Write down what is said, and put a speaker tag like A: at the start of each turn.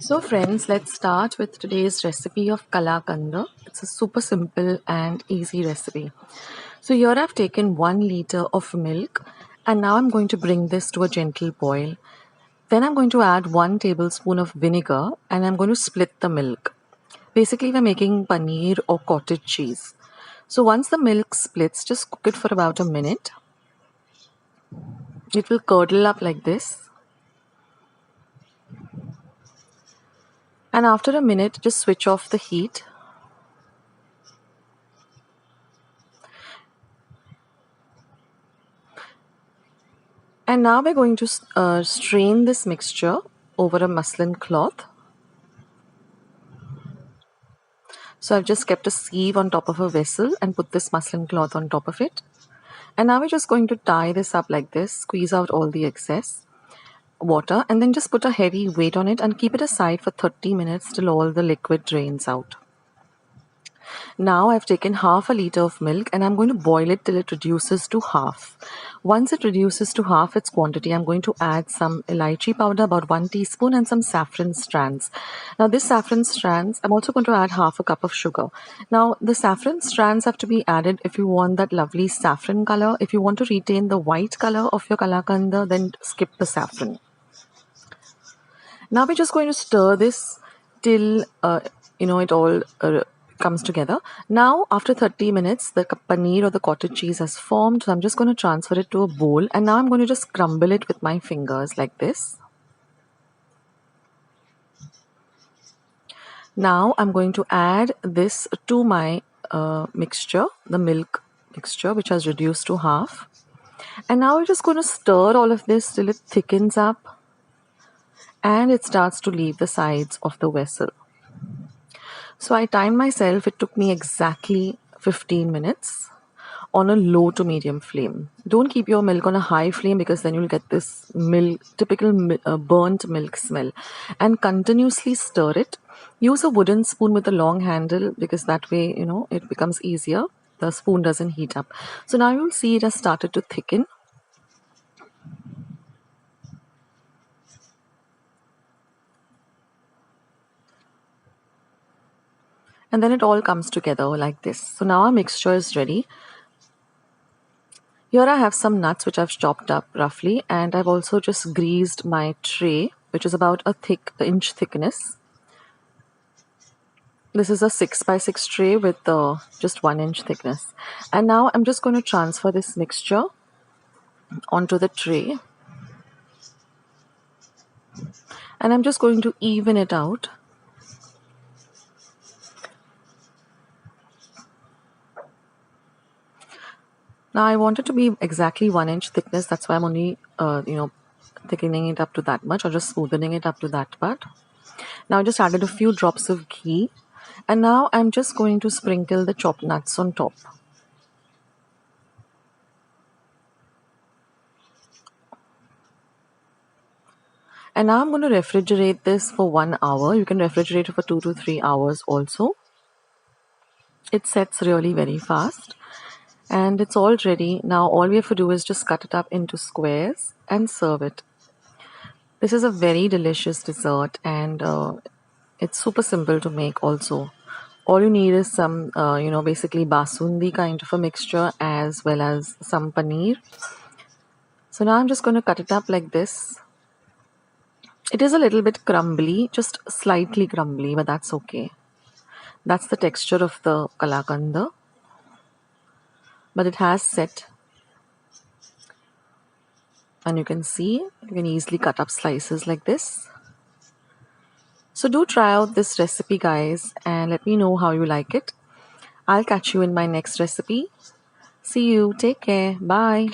A: So friends, let's start with today's recipe of Kalakand. It's a super simple and easy recipe. So here I've taken 1 liter of milk and now I'm going to bring this to a gentle boil. Then I'm going to add 1 tablespoon of vinegar and I'm going to split the milk. Basically we're making paneer or cottage cheese. So once the milk splits, just cook it for about a minute. It will curdle up like this. And after a minute, just switch off the heat. And now we're going to strain this mixture over a muslin cloth. So I've just kept a sieve on top of a vessel and put this muslin cloth on top of it. And now we're just going to tie this up like this, squeeze out all the excess water, and then just put a heavy weight on it and keep it aside for 30 minutes till all the liquid drains out. Now I've taken half a liter of milk and I'm going to boil it till it reduces to half. Once it reduces to half its quantity, I'm going to add some elaichi powder, about 1 teaspoon, and some saffron strands. Now this saffron strands, I'm also going to add half a cup of sugar. Now the saffron strands have to be added if you want that lovely saffron color. If you want to retain the white color of your kalakand, then skip the saffron. Now we're just going to stir this till it all comes together. Now after 30 minutes the paneer or the cottage cheese has formed, so I'm just going to transfer it to a bowl and now I'm going to just crumble it with my fingers like this. Now I'm going to add this to my mixture, the milk mixture, which has reduced to half, and now we're just going to stir all of this till it thickens up and it starts to leave the sides of the vessel. So I timed myself, it took me exactly 15 minutes on a low to medium flame. Don't keep your milk on a high flame because then you'll get this typical burnt milk smell. And continuously stir it. Use a wooden spoon with a long handle because that way, it becomes easier. The spoon doesn't heat up. So now you'll see it has started to thicken. And then it all comes together like this. So now our mixture is ready. Here I have some nuts which I've chopped up roughly, and I've also just greased my tray, which is about a inch thickness. This is a 6x6 tray with just 1 inch thickness. And now I'm just going to transfer this mixture onto the tray. And I'm just going to even it out. Now I want it to be exactly 1 inch thickness. That's why I'm only, thickening it up to that much or just smoothing it up to that part. Now I just added a few drops of ghee. And now I'm just going to sprinkle the chopped nuts on top. And now I'm going to refrigerate this for 1 hour. You can refrigerate it for 2 to 3 hours also. It sets really very fast. And it's all ready. Now all we have to do is just cut it up into squares and serve it. This is a very delicious dessert and it's super simple to make also. All you need is some, basically basundi kind of a mixture as well as some paneer. So now I'm just going to cut it up like this. It is a little bit crumbly, just slightly crumbly, but that's okay. That's the texture of the kalakand. But it has set. And you can see, you can easily cut up slices like this. So do try out this recipe, guys, and let me know how you like it. I'll catch you in my next recipe. See you. Take care. Bye.